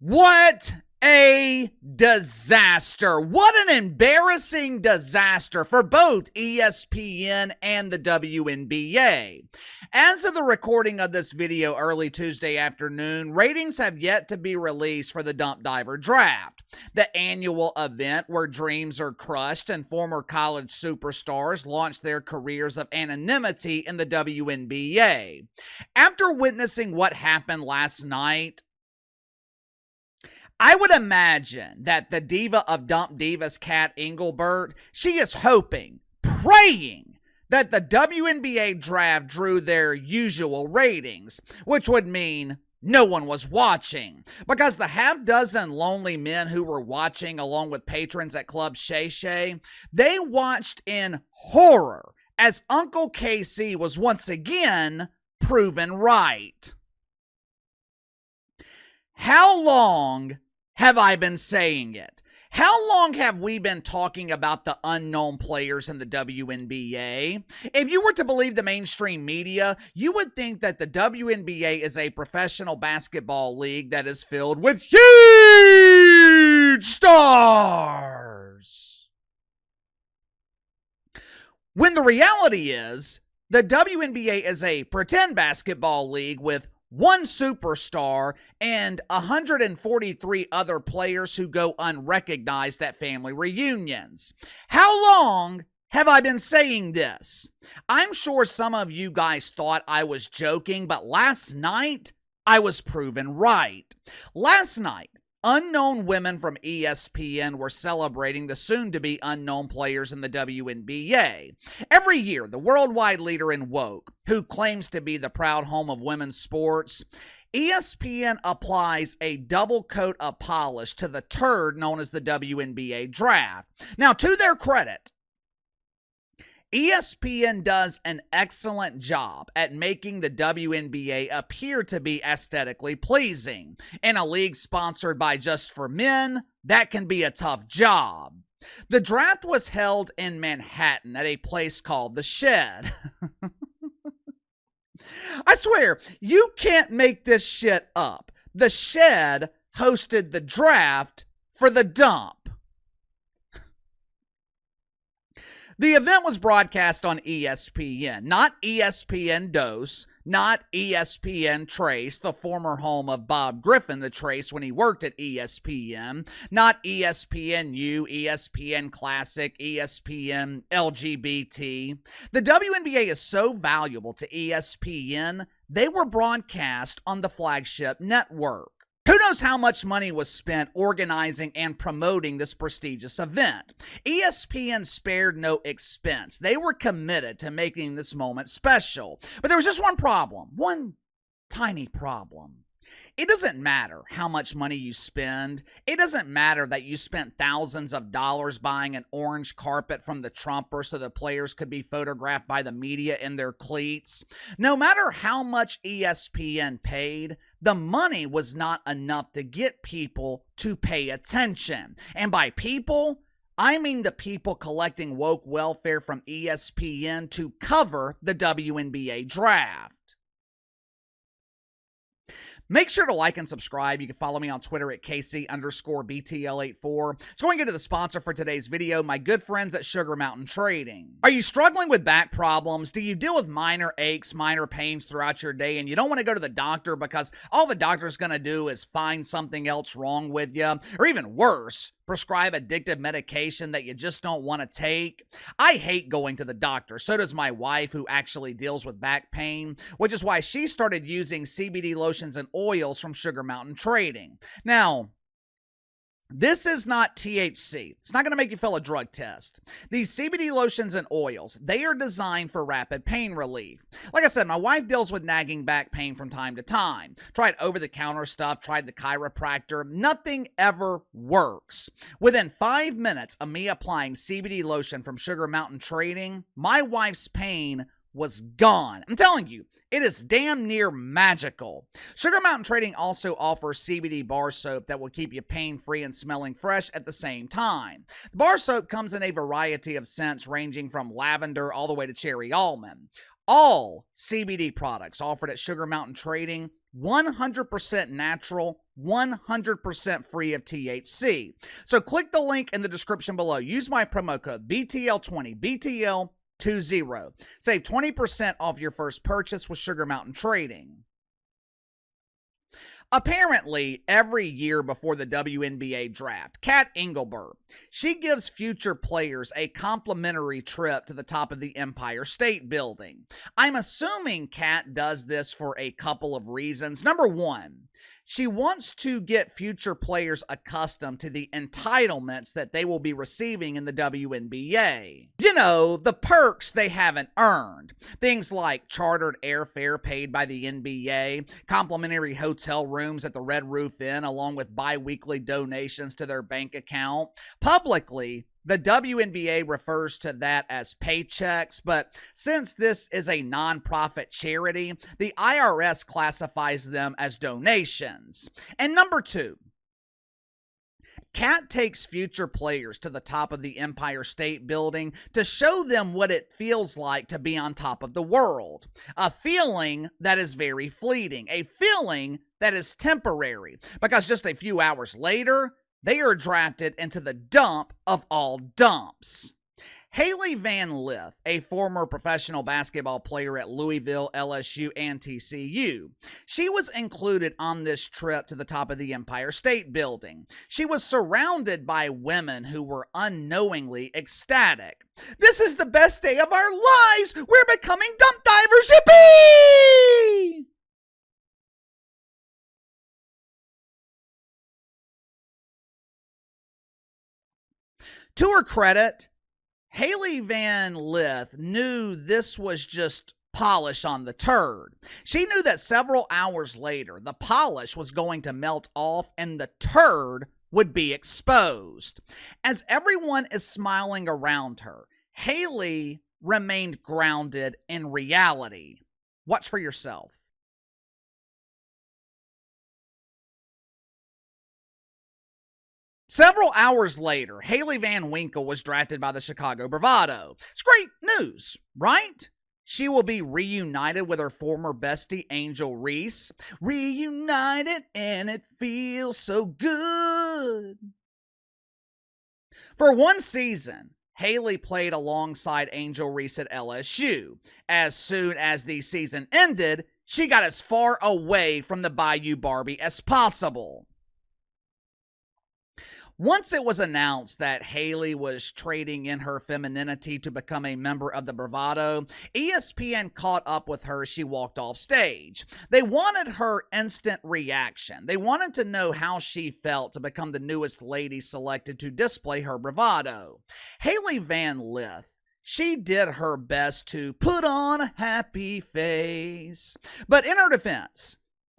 What a disaster. What an embarrassing disaster for both ESPN and the WNBA. As of the recording of this video early Tuesday afternoon, ratings have yet to be released for the Dump Diver Draft, the annual event where dreams are crushed and former college superstars launch their careers of anonymity in the WNBA. After witnessing what happened last night, I would imagine that the diva of Dump Divas, Kat Engelbert, she is hoping, praying that the WNBA draft drew their usual ratings, which would mean no one was watching, because the half-dozen lonely men who were watching along with patrons at Club Shay Shay, they watched in horror as Uncle KC was once again proven right. How long have I been saying it? How long have we been talking about the unknown players in the WNBA? If you were to believe the mainstream media, you would think that the WNBA is a professional basketball league that is filled with huge stars. When the reality is, the WNBA is a pretend basketball league with one superstar and 143 other players who go unrecognized at family reunions. How long have I been saying this? I'm sure some of you guys thought I was joking, but last night I was proven right. Last night, unknown women from ESPN were celebrating the soon-to-be unknown players in the WNBA. Every year, the worldwide leader in woke, who claims to be the proud home of women's sports, ESPN applies a double coat of polish to the turd known as the WNBA draft. Now, to their credit, ESPN does an excellent job at making the WNBA appear to be aesthetically pleasing. In a league sponsored by Just for Men, that can be a tough job. The draft was held in Manhattan at a place called The Shed. I swear, you can't make this shit up. The Shed hosted the draft for the Dump. The event was broadcast on ESPN, not ESPN Dose, not ESPN Trace, the former home of Bob Griffin, the Trace, when he worked at ESPN, not ESPNU, ESPN Classic, ESPN LGBT. The WNBA is so valuable to ESPN, they were broadcast on the flagship network. Who knows how much money was spent organizing and promoting this prestigious event? ESPN spared no expense. They were committed to making this moment special. But there was just one problem, one tiny problem. It doesn't matter how much money you spend. It doesn't matter that you spent thousands of dollars buying an orange carpet from the Trumper so the players could be photographed by the media in their cleats. No matter how much ESPN paid, the money was not enough to get people to pay attention. And by people, I mean the people collecting woke welfare from ESPN to cover the WNBA draft. Make sure to like and subscribe. You can follow me on Twitter at KC_BTL84. So going to get to the sponsor for today's video, my good friends at Sugar Mountain Trading. Are you struggling with back problems? Do you deal with minor aches, minor pains throughout your day, and you don't want to go to the doctor because all the doctor's going to do is find something else wrong with you? Or even worse, prescribe addictive medication that you just don't want to take? I hate going to the doctor. So does my wife, who actually deals with back pain, which is why she started using CBD lotions and oils from Sugar Mountain Trading. Now, this is not THC. It's not going to make you fail a drug test. These CBD lotions and oils, they are designed for rapid pain relief. Like I said, my wife deals with nagging back pain from time to time. Tried over-the-counter stuff, tried the chiropractor. Nothing ever works. Within 5 minutes of me applying CBD lotion from Sugar Mountain Trading, my wife's pain was gone. I'm telling you, it is damn near magical. Sugar Mountain Trading also offers CBD bar soap that will keep you pain-free and smelling fresh at the same time. The bar soap comes in a variety of scents ranging from lavender all the way to cherry almond. All CBD products offered at Sugar Mountain Trading, 100% natural, 100% free of THC. So click the link in the description below. Use my promo code BTL20, BTL20. Save 20% off your first purchase with Sugar Mountain Trading. Apparently, every year before the WNBA draft, Kat Engelbert, she gives future players a complimentary trip to the top of the Empire State Building. I'm assuming Kat does this for a couple of reasons. Number one, she wants to get future players accustomed to the entitlements that they will be receiving in the WNBA. You know, the perks they haven't earned. Things like chartered airfare paid by the NBA, complimentary hotel rooms at the Red Roof Inn, along with bi-weekly donations to their bank account. Publicly, the WNBA refers to that as paychecks, but since this is a nonprofit charity, the IRS classifies them as donations. And number two, Kat takes future players to the top of the Empire State Building to show them what it feels like to be on top of the world. A feeling that is very fleeting, a feeling that is temporary, because just a few hours later, they are drafted into the dump of all dumps. Hailey Van Lith, a former professional basketball player at Louisville, LSU, and TCU. She was included on this trip to the top of the Empire State Building. She was surrounded by women who were unknowingly ecstatic. "This is the best day of our lives! We're becoming dump divers! Yippee!" To her credit, Hailey Van Lith knew this was just polish on the turd. She knew that several hours later, the polish was going to melt off and the turd would be exposed. As everyone is smiling around her, Hailey remained grounded in reality. Watch for yourself. Several hours later, Hailey Van Winkle was drafted by the Chicago Bravado. It's great news, right? She will be reunited with her former bestie, Angel Reese. Reunited and it feels so good. For one season, Hailey played alongside Angel Reese at LSU. As soon as the season ended, she got as far away from the Bayou Barbie as possible. Once it was announced that Hailey was trading in her femininity to become a member of the Bravado, ESPN caught up with her as she walked off stage. They wanted her instant reaction. They wanted to know how she felt to become the newest lady selected to display her bravado. Hailey Van Lith, she did her best to put on a happy face. But in her defense,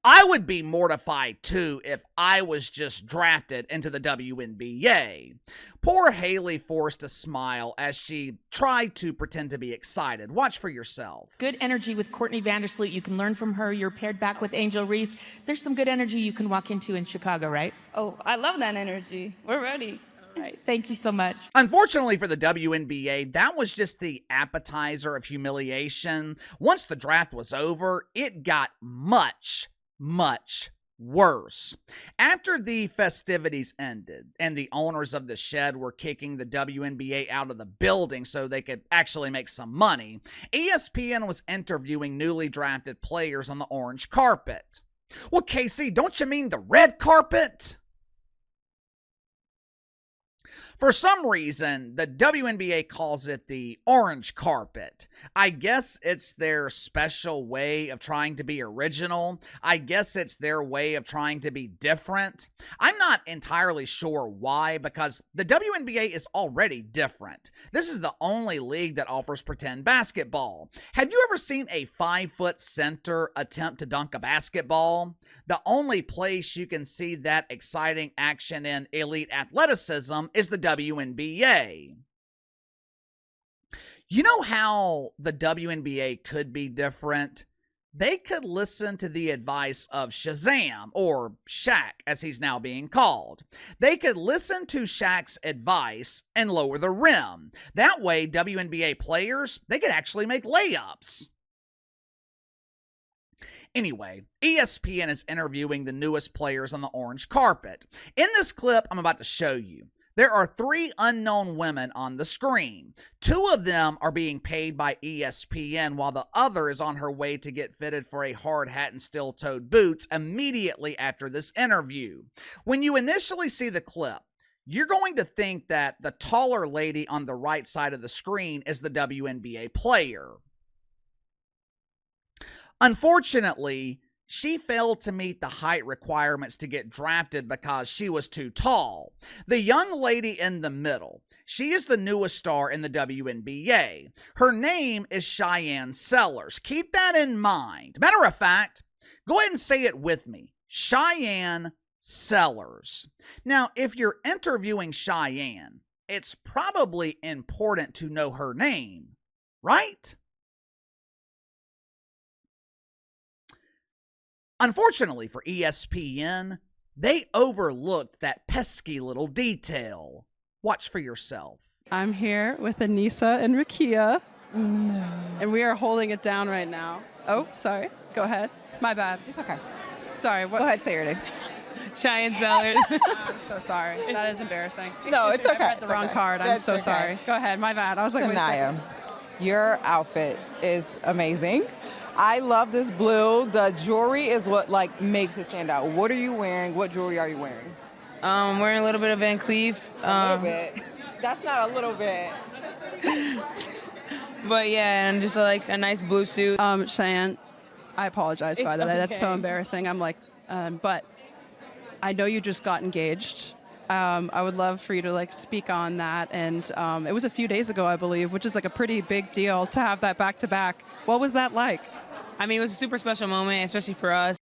I would be mortified too if I was just drafted into the WNBA. Poor Hailey forced a smile as she tried to pretend to be excited. Watch for yourself. Good energy with Courtney Vandersloot. You can learn from her. You're paired back with Angel Reese. There's some good energy you can walk into in Chicago, right? Oh, I love that energy. We're ready. All right. Thank you so much. Unfortunately for the WNBA, that was just the appetizer of humiliation. Once the draft was over, it got much worse. After the festivities ended and the owners of the shed were kicking the WNBA out of the building so they could actually make some money, ESPN was interviewing newly drafted players on the orange carpet. Well, Casey, don't you mean the red carpet? For some reason, the WNBA calls it the orange carpet. I guess it's their special way of trying to be original. I guess it's their way of trying to be different. I'm not entirely sure why, because the WNBA is already different. This is the only league that offers pretend basketball. Have you ever seen a 5-foot center attempt to dunk a basketball? The only place you can see that exciting action in elite athleticism is the WNBA. You know how the WNBA could be different? They could listen to the advice of Shazam, or Shaq as he's now being called. They could listen to Shaq's advice and lower the rim. That way, WNBA players, they could actually make layups. Anyway, ESPN is interviewing the newest players on the orange carpet. In this clip I'm about to show you, there are 3 unknown women on the screen. 2 of them are being paid by ESPN, while the other is on her way to get fitted for a hard hat and steel-toed boots immediately after this interview. When you initially see the clip, you're going to think that the taller lady on the right side of the screen is the WNBA player. Unfortunately, she failed to meet the height requirements to get drafted because she was too tall. The young lady in the middle, she is the newest star in the WNBA. Her name is Shyanne Sellers. Keep that in mind. Matter of fact, go ahead and say it with me. Shyanne Sellers. Now, if you're interviewing Shyanne, it's probably important to know her name, right? Unfortunately for ESPN, they overlooked that pesky little detail. Watch for yourself. I'm here with Anissa and Rakia, and we are holding it down right now. Oh, sorry. Go ahead. My bad. It's okay. Sorry. What? Go ahead, say your name. Shyanne Sellers. I'm so sorry. That is embarrassing. No, it's okay. I read the wrong card. I'm so sorry. Go ahead. My bad. I was like, wait a second. Your outfit is amazing. I love this blue. The jewelry is what makes it stand out. What are you wearing? What jewelry are you wearing? I'm wearing a little bit of Van Cleef. A little bit. That's not a little bit. But yeah, and just a nice blue suit. Shyanne, I apologize, by the way. That's so embarrassing. I'm but I know you just got engaged. I would love for you to speak on that. And it was a few days ago, I believe, which is a pretty big deal to have that back to back. What was that like? I mean, it was a super special moment, especially for us.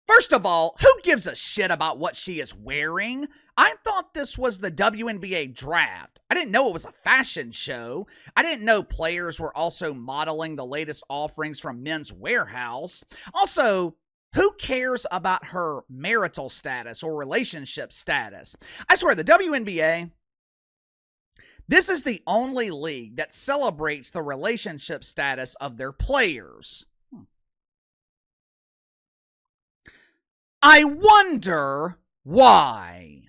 First of all, who gives a shit about what she is wearing? I thought this was the WNBA Draft. I didn't know it was a fashion show. I didn't know players were also modeling the latest offerings from Men's Warehouse. Also, who cares about her marital status or relationship status? I swear, the WNBA, this is the only league that celebrates the relationship status of their players. I wonder why.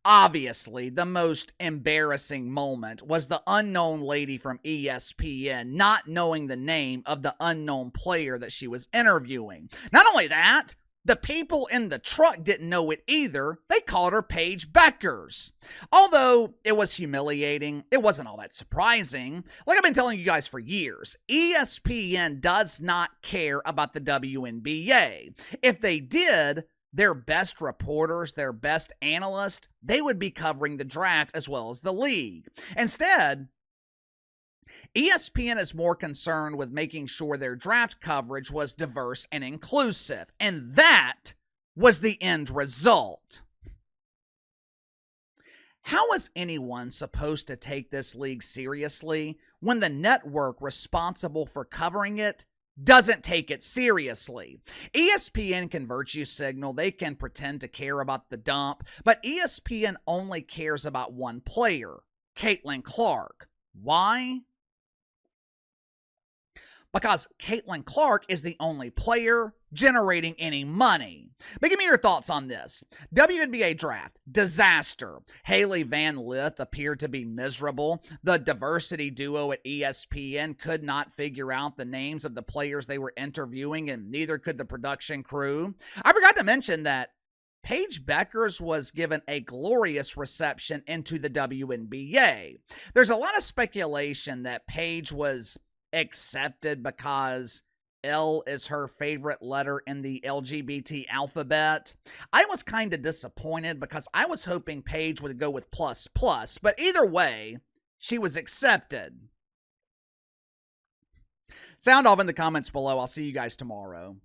Obviously, the most embarrassing moment was the unknown lady from ESPN not knowing the name of the unknown player that she was interviewing. Not only that, the people in the truck didn't know it either. They called her Paige Beckers. Although it was humiliating, it wasn't all that surprising. Like I've been telling you guys for years, ESPN does not care about the WNBA. If they did, their best reporters, their best analysts, they would be covering the draft as well as the league. Instead, ESPN is more concerned with making sure their draft coverage was diverse and inclusive, and that was the end result. How is anyone supposed to take this league seriously when the network responsible for covering it doesn't take it seriously? ESPN can virtue signal, they can pretend to care about the dump, but ESPN only cares about one player, Caitlin Clark. Why? Because Caitlin Clark is the only player generating any money. But give me your thoughts on this. WNBA Draft, disaster. Hailey Van Lith appeared to be miserable. The diversity duo at ESPN could not figure out the names of the players they were interviewing, and neither could the production crew. I forgot to mention that Paige Beckers was given a glorious reception into the WNBA. There's a lot of speculation that Paige was accepted because L is her favorite letter in the LGBT alphabet. I was kind of disappointed because I was hoping Paige would go with plus plus, but either way, she was accepted. Sound off in the comments below. I'll see you guys tomorrow.